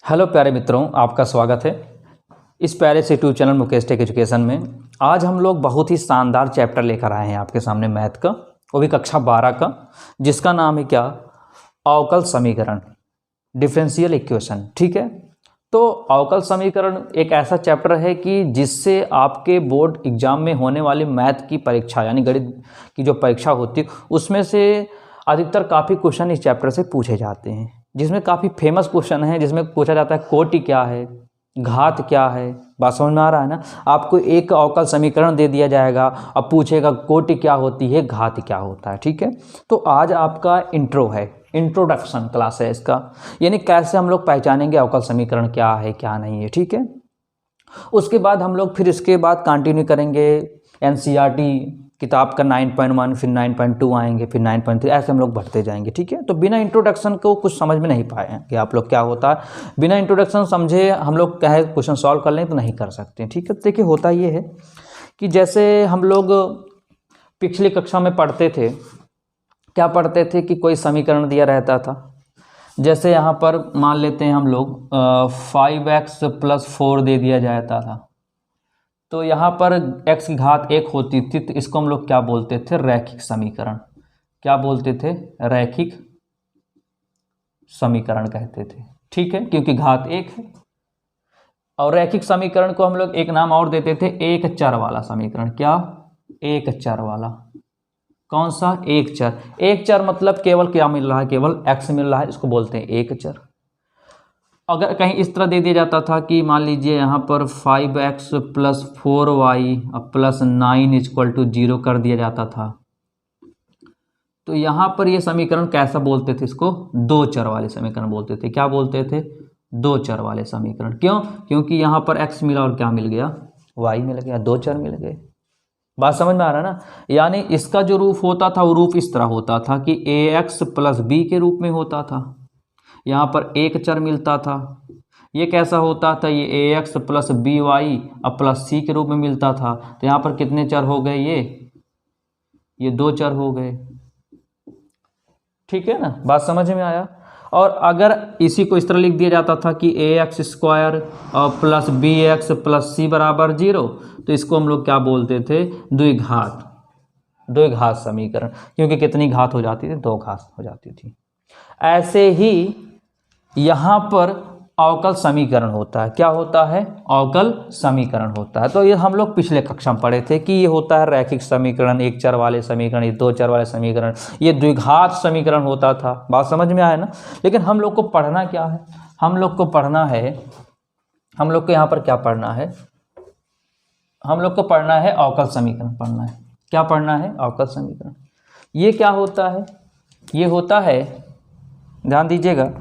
Hello प्यारे मित्रों, आपका स्वागत है इस प्यारे से YouTube channel Mukesh Tech Education में। आज हम लोग बहुत ही शानदार चैप्टर लेकर आए हैं आपके सामने मैथ का, वो भी कक्षा 12 का, जिसका नाम है क्या, अवकल समीकरण, डिफरेंशियल इक्वेशन। ठीक है, तो अवकल समीकरण एक ऐसा चैप्टर है कि जिससे आपके बोर्ड एग्जाम में होने वाली मैथ की परीक्षा यानी गणित की जो परीक्षा होती है उसमें से अधिकतर काफ़ी क्वेश्चन इस चैप्टर से पूछे जाते हैं, जिसमें काफ़ी फेमस क्वेश्चन है, जिसमें पूछा जाता है कोटि क्या है, घात क्या है। बात समझ में आ रहा है ना। आपको एक अवकल समीकरण दे दिया जाएगा, अब पूछेगा कोटि क्या होती है, घात क्या होता है। ठीक है, तो आज आपका इंट्रो है, इंट्रोडक्शन क्लास है इसका, यानी कैसे हम लोग पहचानेंगे अवकल समीकरण क्या है क्या नहीं है। ठीक है, उसके बाद हम लोग फिर इसके बाद कंटिन्यू करेंगे एनसीईआरटी किताब का 9.1, फिर 9.2 आएंगे, फिर 9.3, ऐसे हम लोग बढ़ते जाएंगे। ठीक है, तो बिना इंट्रोडक्शन को कुछ समझ में नहीं पाए हैं कि आप लोग क्या होता है, बिना इंट्रोडक्शन समझे हम लोग कहे क्वेश्चन सॉल्व कर लें तो नहीं कर सकते। ठीक है, देखिए होता ये है कि जैसे हम लोग पिछली कक्षा में पढ़ते थे, क्या पढ़ते थे कि कोई समीकरण दिया रहता था। जैसे यहाँ पर मान लेते हैं हम लोग 5x + 4 दे दिया जाता था, तो यहाँ पर x की घात 1 होती थी, तो इसको हम लोग क्या बोलते थे, रैखिक समीकरण। क्या बोलते थे, रैखिक समीकरण कहते थे। ठीक है, क्योंकि घात 1 है। और रैखिक समीकरण को हम लोग एक नाम और देते थे, एक चर वाला समीकरण। क्या, एक चर वाला। कौन सा, एक चर। एक चर मतलब केवल क्या मिल रहा है, केवल x मिल रहा है, इसको बोलते हैं एक चर। अगर कहीं इस तरह दे दिया जाता था कि मान लीजिए यहाँ पर 5x + 4y + 9 = 0 कर दिया जाता था, तो यहाँ पर ये समीकरण कैसा बोलते थे, इसको दो चर वाले समीकरण बोलते थे। क्या बोलते थे, दो चर वाले समीकरण। क्यों, क्योंकि यहाँ पर x मिला और क्या मिल गया, y मिल गया, दो चर मिल गए। बात समझ में आ रहा है ना। यानी इसका जो रूप होता था वो रूप इस तरह होता था कि ax + b के रूप में होता था, यहाँ पर एक चर मिलता था। ये कैसा होता था, ये ax + by + c के रूप में मिलता था, तो यहाँ पर कितने चर हो गए, ये दो चर हो गए। ठीक है ना, बात समझ में आया। और अगर इसी को इस तरह लिख दिया जाता था कि ax² + bx + c = 0, तो इसको हम लोग क्या बोलते थे, द्विघात समीकरण, क्योंकि कितनी घात हो जाती थी, दो घात हो जाती थी। ऐसे ही यहाँ पर अवकल समीकरण होता है। क्या होता है, अवकल समीकरण होता है। तो ये हम लोग पिछले कक्षा में पढ़े थे कि ये होता है रैखिक समीकरण, एक चर वाले समीकरण, ये दो चर वाले समीकरण, ये द्विघात समीकरण होता था। बात समझ में आया ना। लेकिन हम लोग को पढ़ना क्या है, हम लोग को पढ़ना है, हम लोग को यहाँ पर क्या पढ़ना है, हम लोग को पढ़ना है अवकल समीकरण पढ़ना है। क्या पढ़ना है, अवकल समीकरण। ये क्या होता है, ये होता है, ध्यान दीजिएगा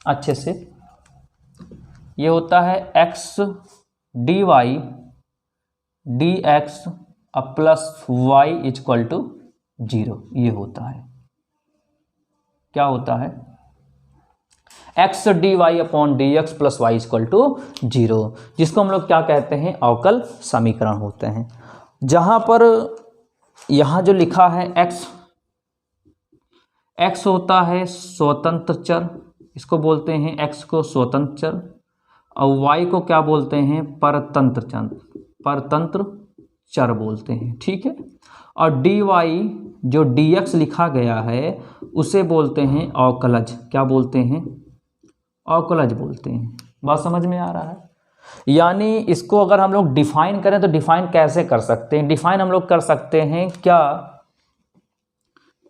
अच्छे से, ये होता है x dy dx + y = 0। ये होता है, क्या होता है, x dy / dx + y = 0, जिसको हम लोग क्या कहते हैं, अवकल समीकरण होते हैं। जहाँ पर यहाँ जो लिखा है x होता है स्वतंत्र चर, इसको बोलते हैं x को स्वतंत्र चर, और y को क्या बोलते हैं, परतंत्र चर बोलते हैं। ठीक है, और dy जो dx लिखा गया है उसे बोलते हैं अवकलज। क्या बोलते हैं, अवकलज बोलते हैं। बात समझ में आ रहा है। यानी इसको अगर हम लोग डिफाइन करें तो डिफाइन कैसे कर सकते हैं, डिफाइन हम लोग कर सकते हैं क्या,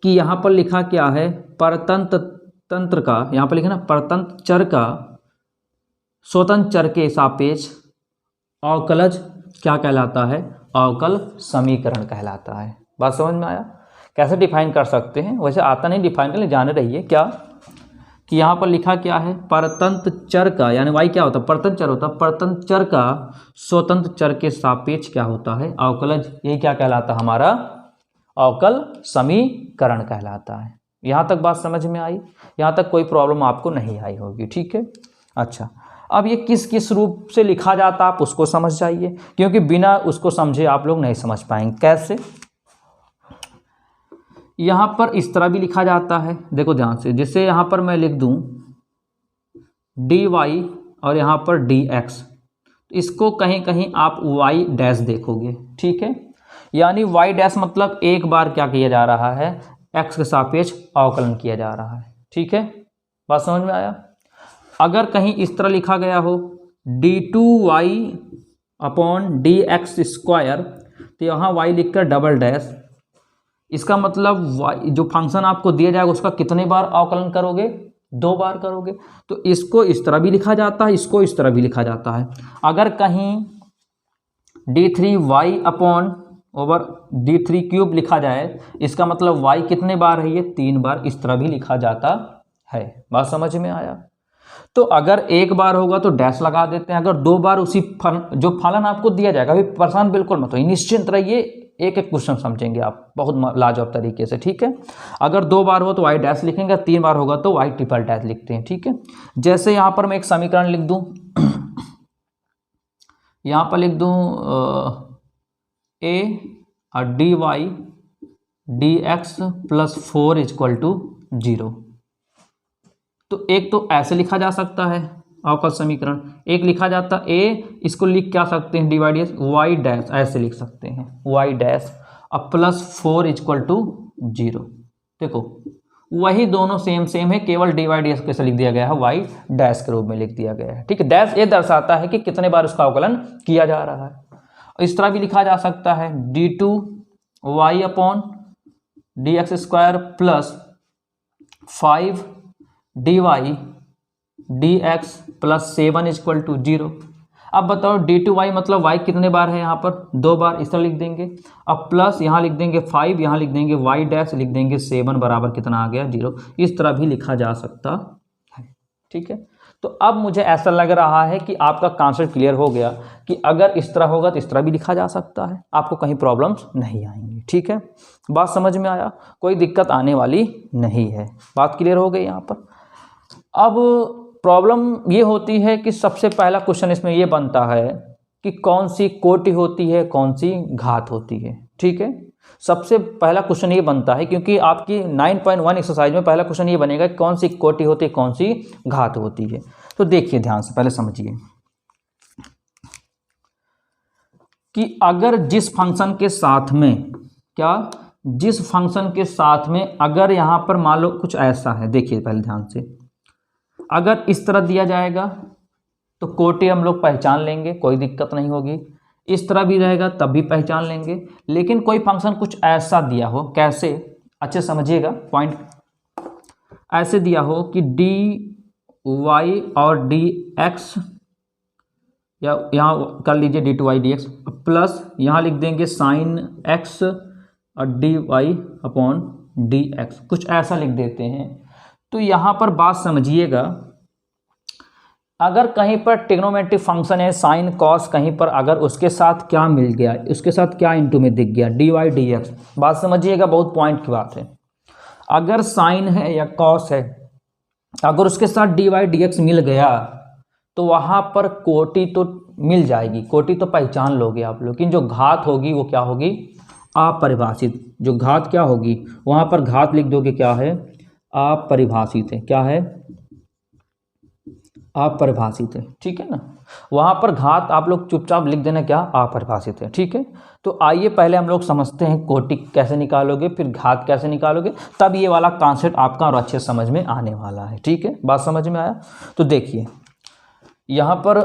कि यहाँ पर लिखा क्या है, परतंत्र का, यहाँ पर लिखा ना, परतंत्र चर का स्वतंत्र चर के सापेक्ष अवकलज क्या कहलाता है, अवकल समीकरण कहलाता है। बात समझ में आया। कैसे डिफाइन कर सकते हैं, वैसे आता नहीं डिफाइन करने, जाने रहिए। क्या कि यहाँ पर लिखा क्या है, परतंत्र चर का, यानी y क्या होता है, परतंत्र चर होता है, परतंत्र चर का स्वतंत्र चर के सापेक्ष क्या होता है, अवकलज। ये क्या कहलाता है, हमारा अवकल समीकरण कहलाता है। यहाँ तक बात समझ में आई, यहाँ तक कोई प्रॉब्लम आपको नहीं आई होगी। ठीक है, अच्छा, अब ये किस किस रूप से लिखा जाता है आप उसको समझ जाइए, क्योंकि बिना उसको समझे आप लोग नहीं समझ पाएंगे। कैसे, यहाँ पर इस तरह भी लिखा जाता है, देखो ध्यान से, जैसे यहाँ पर मैं लिख दूँ डी वाई और यहाँ पर डी एक्स, इसको कहीं कहीं आप वाई डैश देखोगे, ठीक है। यानी वाई डैश मतलब एक बार क्या किया जा रहा है, एक्स के सापेक्ष अवकलन किया जा रहा है, ठीक है। बात समझ में आया। अगर कहीं इस तरह लिखा गया हो d two y upon d x square, तो यहाँ वाई लिखकर डबल डैश, इसका मतलब वाई जो फंक्शन आपको दिया जाएगा उसका कितने बार अवकलन करोगे, 2 बार करोगे। तो इसको इस तरह भी लिखा जाता है, इसको इस तरह भी लिखा जाता है। अगर कहीं d3y अपॉन ओवर d3³ लिखा जाए, इसका मतलब y कितने बार है, ये 3 बार, इस तरह भी लिखा जाता है। बात समझ में आया। तो अगर एक बार होगा तो डैश लगा देते हैं, अगर 2 बार उसी जो फलन आपको दिया जाएगा, अभी परेशान बिल्कुल मत हो, निश्चिंत रहिए, एक एक क्वेश्चन समझेंगे आप बहुत लाजवाब तरीके से, ठीक है। अगर 2 बार हो तो वाई डैश लिखेंगे, 3 बार होगा तो वाई ट्रिपल डैश लिखते हैं, ठीक है। जैसे यहाँ पर मैं एक समीकरण लिख दूँ, यहाँ पर लिख दूँ ए और d y d x plus 4 equal to 0। तो एक तो ऐसे लिखा जा सकता है अवकल समीकरण, एक लिखा जाता ए, इसको लिख क्या सकते हैं, डिवाइड वाई डैश, ऐसे लिख सकते हैं वाई डैश अब प्लस 4 इक्वल टू 0। देखो वही दोनों सेम सेम है, केवल डिवाइड कैसे लिख दिया गया है, वाई डैश के रूप में लिख दिया गया है, ठीक है। डैश ये दर्शाता है कि कितने बार उसका अवकलन किया जा रहा है। इस तरह भी लिखा जा सकता है d two y upon d x square plus 5 d y d x plus 7 equal to 0। अब बताओ डी टू वाई मतलब वाई कितने बार है, यहाँ पर 2 बार, इस तरह लिख देंगे। अब प्लस यहाँ लिख देंगे 5, यहाँ लिख देंगे वाई डैश, लिख देंगे 7 बराबर कितना आ गया, 0। इस तरह भी लिखा जा सकता है, ठीक है। तो अब मुझे ऐसा लग रहा है कि आपका कॉन्सेप्ट क्लियर हो गया कि अगर इस तरह होगा तो इस तरह भी लिखा जा सकता है, आपको कहीं प्रॉब्लम्स नहीं आएंगी, ठीक है। बात समझ में आया, कोई दिक्कत आने वाली नहीं है, बात क्लियर हो गई यहाँ पर। अब प्रॉब्लम ये होती है कि सबसे पहला क्वेश्चन इसमें ये बनता है कि कौन सी कोटि होती है, कौन सी घात होती है, ठीक है। सबसे पहला क्वेश्चन ये बनता है क्योंकि आपकी 9.1 एक्सरसाइज में पहला क्वेश्चन ये बनेगा कि कौन सी कोटि होती है, कौन सी घात होती है। तो देखिए ध्यान से, पहले समझिए कि अगर जिस फंक्शन के साथ में जिस फंक्शन के साथ में अगर यहां पर मान लो कुछ ऐसा है, देखिए पहले ध्यान से, अगर इस तरह दिया जाएगा तो कोटि हम लोग पहचान लेंगे, कोई दिक्कत नहीं होगी। इस तरह भी रहेगा तब भी पहचान लेंगे। लेकिन कोई फंक्शन कुछ ऐसा दिया हो, कैसे, अच्छे समझिएगा पॉइंट, ऐसे दिया हो कि डी वाई और डी एक्स, या यहाँ कर लीजिए d two y d x plus यहाँ लिख देंगे साइन एक्स और d y upon d x, कुछ ऐसा लिख देते हैं। तो यहाँ पर बात समझिएगा, अगर कहीं पर ट्रिग्नोमेट्रिक फंक्शन है साइन कॉस, कहीं पर अगर उसके साथ क्या मिल गया, उसके साथ क्या इनटू में दिख गया, डी वाई डी एक्स, बात समझिएगा, बहुत पॉइंट की बात है। अगर साइन है या कॉस है, अगर उसके साथ डी वाई डी एक्स मिल गया तो वहाँ पर कोटि तो मिल जाएगी, कोटि तो पहचान लोगे आप लोग, लेकिन जो घात होगी वो क्या होगी, अपरिभाषित। जो घात क्या होगी, वहाँ पर घात लिख दोगे क्या है, अपरिभाषित है, क्या है, अपरिभाषित है, ठीक है ना। वहाँ पर घात आप लोग चुपचाप लिख देना क्या, अपरिभाषित है, ठीक है। तो आइए पहले हम लोग समझते हैं कोटि कैसे निकालोगे, फिर घात कैसे निकालोगे, तब ये वाला कॉन्सेप्ट आपका और अच्छे समझ में आने वाला है, ठीक है। बात समझ में आया। तो देखिए यहाँ पर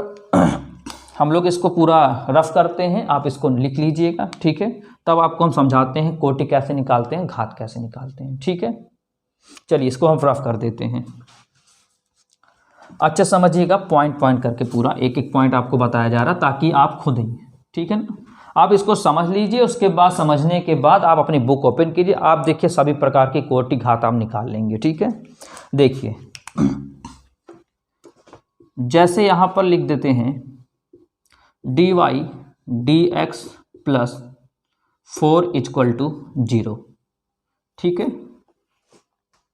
हम लोग इसको पूरा रफ करते हैं, आप इसको लिख लीजिएगा, ठीक है। तब आपको हम समझाते हैं कोटि कैसे निकालते हैं, घात कैसे निकालते हैं, ठीक है। चलिए इसको हम रफ कर देते हैं, अच्छा समझिएगा, पॉइंट पॉइंट करके पूरा एक एक पॉइंट आपको बताया जा रहा ताकि आप खुद ही, ठीक है ना, आप इसको समझ लीजिए। उसके बाद समझने के बाद आप अपनी बुक ओपन कीजिए, आप देखिए सभी प्रकार की कोटि घात आप निकाल लेंगे, ठीक है। देखिए जैसे यहाँ पर लिख देते हैं d y d x plus 4 equal to 0, ठीक है।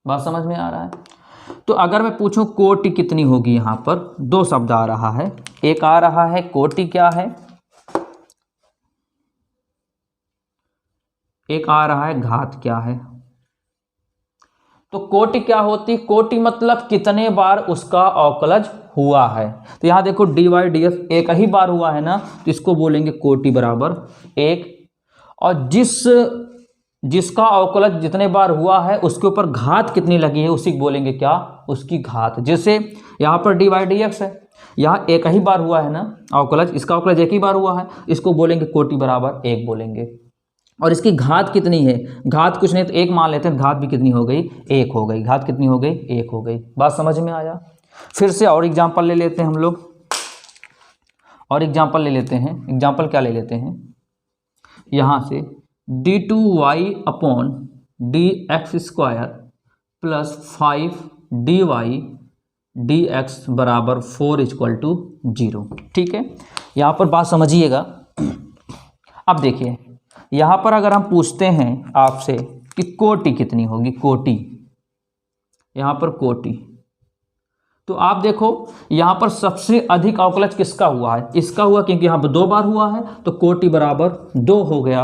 बात समझ में आ रहा है। तो अगर मैं पूछूं कोटि कितनी होगी, यहाँ पर 2 शब्द आ रहा है, एक आ रहा है कोटि क्या है, एक आ रहा है घात क्या है। तो कोटि क्या होती, कोटि मतलब कितने बार उसका अवकलज हुआ है। तो यहाँ देखो dy dx एक ही बार हुआ है ना, तो इसको बोलेंगे कोटि बराबर एक। और जिसका अवकलज जितने बार हुआ है उसके ऊपर घात कितनी लगी है उसी को बोलेंगे क्या, उसकी घात। जैसे यहाँ पर dy dx है, यहाँ एक ही बार हुआ है ना अवकलज, इसका अवकलज एक ही बार हुआ है, इसको बोलेंगे कोटि बराबर एक बोलेंगे। और इसकी घात कितनी है, घात कुछ नहीं तो एक मान लेते हैं, घात भी कितनी हो गई, एक हो गई। घात कितनी हो गई, एक हो गई। बात समझ में आया। फिर से और एग्जाम्पल ले लेते हैं हम लोग, और एग्जाम्पल ले लेते हैं। एग्जाम्पल क्या ले लेते हैं, यहाँ से d2y upon dx square plus 5dy dx बराबर 4 इक्वल टू 0। ठीक है, यहाँ पर बात समझिएगा। अब देखिए यहाँ पर अगर हम पूछते हैं आपसे कि कोटि कितनी होगी, कोटि, यहाँ पर कोटि, तो आप देखो यहाँ पर सबसे अधिक अवकलज किसका हुआ है, इसका हुआ, क्योंकि यहाँ पर 2 बार हुआ है तो कोटि बराबर 2 हो गया।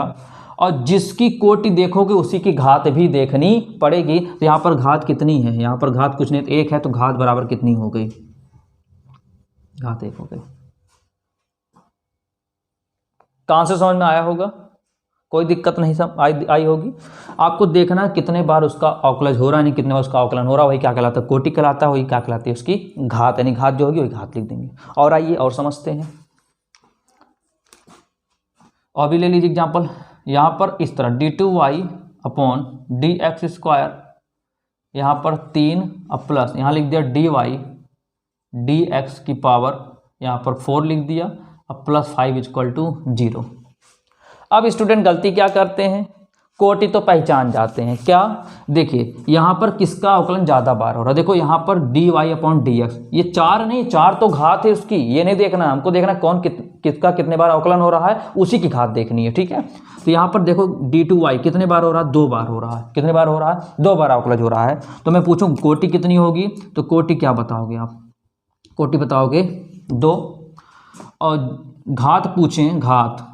और जिसकी कोटि देखोगे उसी की घात भी देखनी पड़ेगी। तो यहाँ पर घात कितनी है, यहाँ पर घात कुछ नहीं तो 1 है, तो घात बराबर कितनी हो गई, घात 1 हो गई। कहाँ से समझ में आया होगा, कोई दिक्कत नहीं सब आई होगी। आपको देखना कितने बार उसका अवकलज हो रहा है, नहीं कितने बार उसका अवकलन हो रहा है, वही क्या कहलाता है, कोटि कहलाता है। वही क्या कहलाती है, उसकी घात, यानी घात जो होगी वही घात लिख देंगे। और आइए और समझते हैं, और भी ले लीजिए एग्जाम्पल। यहाँ पर इस तरह d2y अपॉन dx स्क्वायर, यहाँ पर 3 अब प्लस यहाँ लिख दिया dy dx की पावर यहाँ पर 4 लिख दिया, अब प्लस 5 इक्वल टू 0। अब स्टूडेंट गलती क्या करते हैं, कोटि तो पहचान जाते हैं, क्या, देखिए यहाँ पर किसका अवकलन ज़्यादा बार हो रहा है। देखो यहाँ पर dy अपॉन dx, ये 4 नहीं, 4 तो घात है उसकी, ये नहीं देखना, हमको देखना कौन किसका कितने बार अवकलन हो रहा है, उसी की घात देखनी है। ठीक है, तो यहाँ पर देखो d2y कितने बार हो रहा है, 2 बार हो रहा है। कितने बार हो रहा है, 2 बार अवकलज हो रहा है। तो मैं पूछूँ कोटि कितनी होगी, तो कोटि क्या बताओगे आप, कोटि बताओगे 2। और घात पूछें, घात,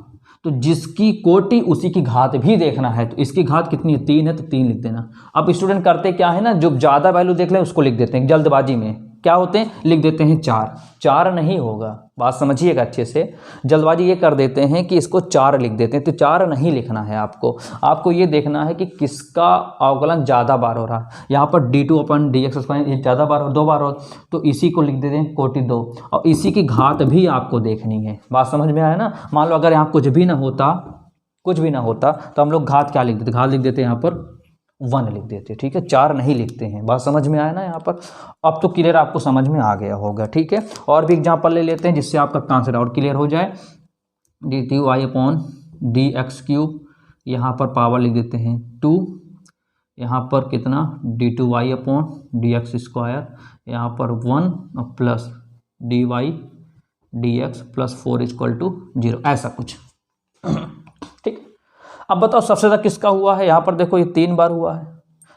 तो जिसकी कोटि उसी की घात भी देखना है। तो इसकी घात कितनी है, 3 है, तो 3 लिख देना। अब स्टूडेंट करते क्या है ना, जो ज़्यादा वैल्यू देख लें उसको लिख देते हैं, जल्दबाजी में क्या होते हैं, लिख देते हैं 4। 4 नहीं होगा, बात समझिएगा अच्छे से। जल्दबाजी ये कर देते हैं कि इसको 4 लिख देते हैं, तो 4 नहीं लिखना है आपको ये देखना है कि किसका अवकलन ज़्यादा बार हो रहा है। यहाँ पर d2 अपन dx स्क्वायर ये ज़्यादा बार हो, 2 बार हो, तो इसी को लिख देते हैं कोटि 2, और इसी की घात भी आपको देखनी है। बात समझ में आया ना। मान लो अगर यहाँ कुछ भी ना होता तो हम लोग घात क्या लिख देते, घात लिख देते हैं यहाँ पर 1 लिख देते। ठीक है, 4 नहीं लिखते हैं। बात समझ में आया ना यहाँ पर। अब तो क्लियर आपको समझ में आ गया होगा। ठीक है, और भी एग्जांपल ले लेते हैं जिससे आपका कॉन्सेप्ट और क्लियर हो जाए। d2y अपॉन dx क्यूब, यहाँ पर पावर लिख देते हैं 2, यहाँ पर कितना d2y अपॉन dx स्क्वायर, यहाँ पर 1 और plus dy dx plus 4 equal to 0, ऐसा कुछ। ठीक, अब बताओ सबसे ज़्यादा किसका हुआ है, यहाँ पर देखो ये 3 बार हुआ है,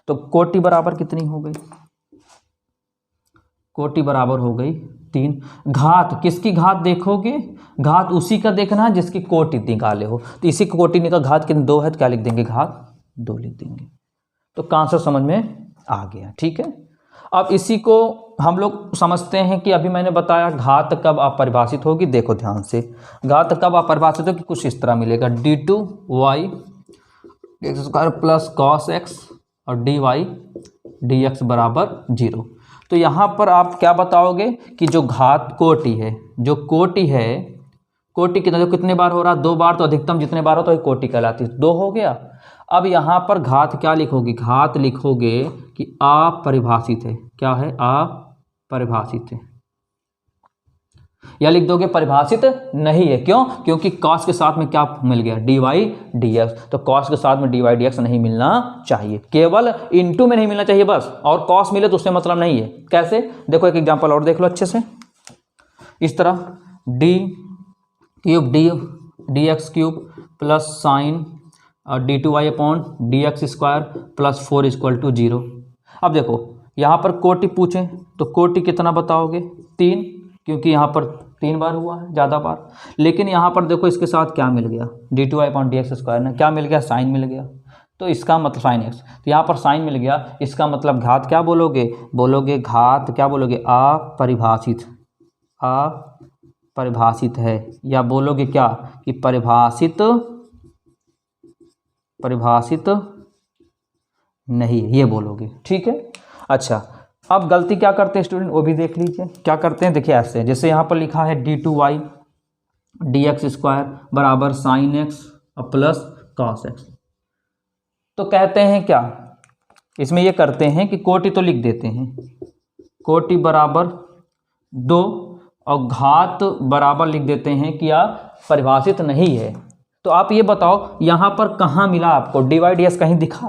तो कोटि बराबर कितनी हो गई, कोटि बराबर हो गई 3। घात, किसकी घात देखोगे, घात उसी का देखना है जिसकी कोटि निकाले हो। तो इसी की कोटि निकाल, घात कितनी 2 है, तो क्या लिख देंगे, घात 2 लिख देंगे। तो कॉन्सेप्ट समझ में आ गया। ठीक है, अब इसी को हम लोग समझते हैं कि अभी मैंने बताया घात कब अपरिभाषित होगी। देखो ध्यान से, घात कब अपरिभाषित होगी, कुछ इस तरह मिलेगा d2y x square plus cos x और dy dx बराबर 0। तो यहाँ पर आप क्या बताओगे कि जो घात कोटि है, जो कोटि है, कोटि कितने बार हो रहा है, 2 बार, तो अधिकतम जितने बार हो तो कोटि कहलाती है, 2 हो गया। अब यहाँ पर घात क्या लिखोगे, घात लिखोगे कि अपरिभाषित है, क्या है, अपरिभाषित है, या लिख दोगे परिभाषित नहीं है। क्यों, क्योंकि कॉस के साथ में क्या मिल गया, dy dx, तो कॉस के साथ में dy dx नहीं मिलना चाहिए, केवल इनटू में नहीं मिलना चाहिए बस, और कॉस मिले तो उससे मतलब नहीं है। कैसे, देखो एक एग्जांपल और देख लो अच्छे से। इस तरह d cube dx cube plus sine d2y upon dx square plus 4 equal to 0। अब देखो यहाँ पर कोटि पूछें तो कोटि कितना बताओगे, 3, क्योंकि यहाँ पर 3 बार हुआ है, ज़्यादा बार। लेकिन यहाँ पर देखो इसके साथ क्या मिल गया, d2y अपॉन dx स्क्वायर में क्या मिल गया, साइन मिल गया। तो इसका मतलब साइन एक्स, तो यहाँ पर साइन मिल गया, इसका मतलब घात क्या बोलोगे, बोलोगे घात क्या बोलोगे, अपरिभाषित, अपरिभाषित है, या बोलोगे क्या कि परिभाषित नहीं, ये बोलोगे। ठीक है। अच्छा, अब गलती क्या करते हैं स्टूडेंट, वो भी देख लीजिए। क्या करते हैं, देखिए ऐसे, जैसे यहाँ पर लिखा है d2y dx² बराबर sine x plus cos x, तो कहते हैं क्या, इसमें ये करते हैं कि कोटि तो लिख देते हैं, कोटि बराबर 2 और घात बराबर लिख देते हैं कि परिभाषित नहीं है। तो आप ये बताओ यहाँ पर कहाँ मिला आपको, dy ds कहीं दिखा,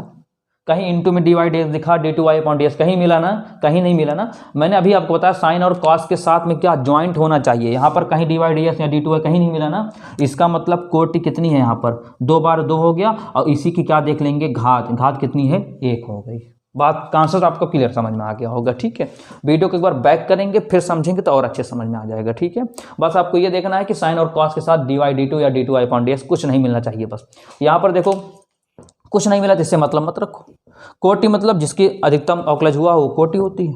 कहीं इनटू में dy ds दिखा, d2y अपॉन ds कहीं मिला ना, कहीं नहीं मिला ना। मैंने अभी आपको बताया साइन और कॉस के साथ में क्या ज्वाइंट होना चाहिए, यहाँ पर कहीं dy ds या d2y कहीं नहीं मिला ना। इसका मतलब कोटि कितनी है, यहाँ पर 2 बार 2 हो गया, और इसी की क्या देख लेंगे, घात, घात कितनी है, 1 हो गई। बात कॉन्सेप्ट आपको क्लियर समझ में आ गया होगा। ठीक है, वीडियो को एक बार बैक करेंगे फिर समझेंगे तो और अच्छे समझ में आ जाएगा। ठीक है, बस आपको ये देखना है कि साइन और कॉस के साथ dy d2 या d2y अपॉन ds कुछ नहीं मिलना चाहिए। बस यहाँ पर देखो कुछ नहीं मिला, जिससे मतलब मत रखो। कोटि मतलब जिसकी अधिकतम अवकलज हुआ वो कोटि होती है,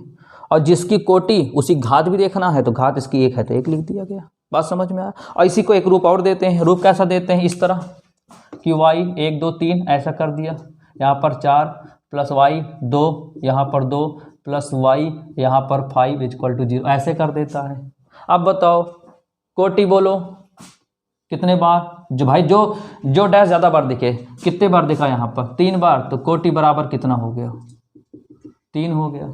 और जिसकी कोटि उसी घात भी देखना है तो घात इसकी 1 है तो 1 लिख दिया गया। बात समझ में आया। और इसी को एक रूप और देते हैं, रूप कैसा देते हैं, इस तरह कि y 1 2 3 ऐसा कर दिया, यहाँ पर 4 प्लस y 2, यहाँ पर 2 प्लस y यहाँ पर 5 इक्वल टू 0, ऐसे कर देता है। अब बताओ कोटि बोलो कितने बार, जो भाई जो डैश ज़्यादा बार दिखे, कितने बार दिखा यहाँ पर 3 बार, तो कोटि बराबर कितना हो गया, 3 हो गया।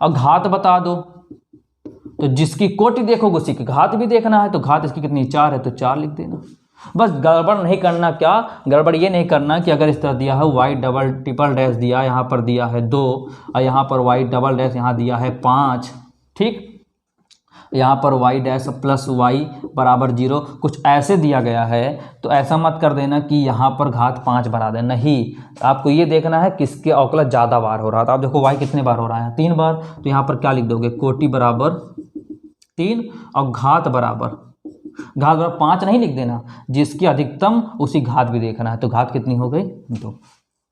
और घात बता दो, तो जिसकी कोटि देखोगे उसी की घात भी देखना है, तो घात इसकी कितनी 4 है तो 4 लिख देना। बस गड़बड़ नहीं करना, क्या गड़बड़ ये नहीं करना कि अगर इस तरह दिया है y डबल ट्रिपल डैश दिया, यहाँ पर दिया है 2 और यहाँ पर y डबल डैश यहाँ दिया है 5, ठीक, यहाँ पर y डैश प्लस y बराबर 0, कुछ ऐसे दिया गया है, तो ऐसा मत कर देना कि यहाँ पर घात 5 बढ़ा देना, नहीं, आपको ये देखना है किसके अवकलज ज़्यादा बार हो रहा था। आप देखो y कितने बार हो रहा है, 3 बार, तो यहाँ पर क्या लिख दोगे, कोटि बराबर 3 और घात बराबर 5 नहीं लिख देना, जिसकी अधिकतम उसी घात भी देखना है, तो घात कितनी हो गई 2।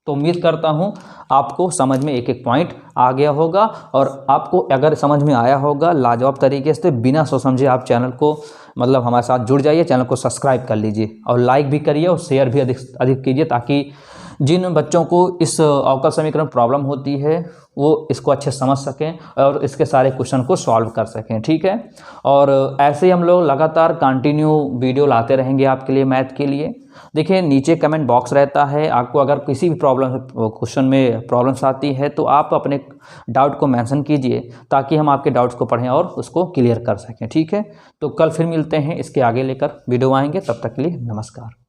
तो उम्मीद करता हूँ आपको समझ में एक एक पॉइंट आ गया होगा, और आपको अगर समझ में आया होगा लाजवाब तरीके से, बिना सोच समझे आप चैनल को मतलब हमारे साथ जुड़ जाइए, चैनल को सब्सक्राइब कर लीजिए और लाइक भी करिए और शेयर भी अधिक कीजिए, ताकि जिन बच्चों को इस अवकल समीकरण प्रॉब्लम होती है वो इसको अच्छे समझ सकें और इसके सारे क्वेश्चन को सॉल्व कर सकें। ठीक है, और ऐसे ही हम लोग लगातार कंटिन्यू वीडियो लाते रहेंगे आपके लिए, मैथ के लिए। देखिए नीचे कमेंट बॉक्स रहता है, आपको अगर किसी भी क्वेश्चन में प्रॉब्लम्स आती है तो आप अपने डाउट को मेंशन कीजिए, ताकि हम आपके डाउट्स को पढ़ें और उसको क्लियर कर सकें। ठीक है, तो कल फिर मिलते हैं, इसके आगे लेकर वीडियो आएंगे, तब तक के लिए नमस्कार।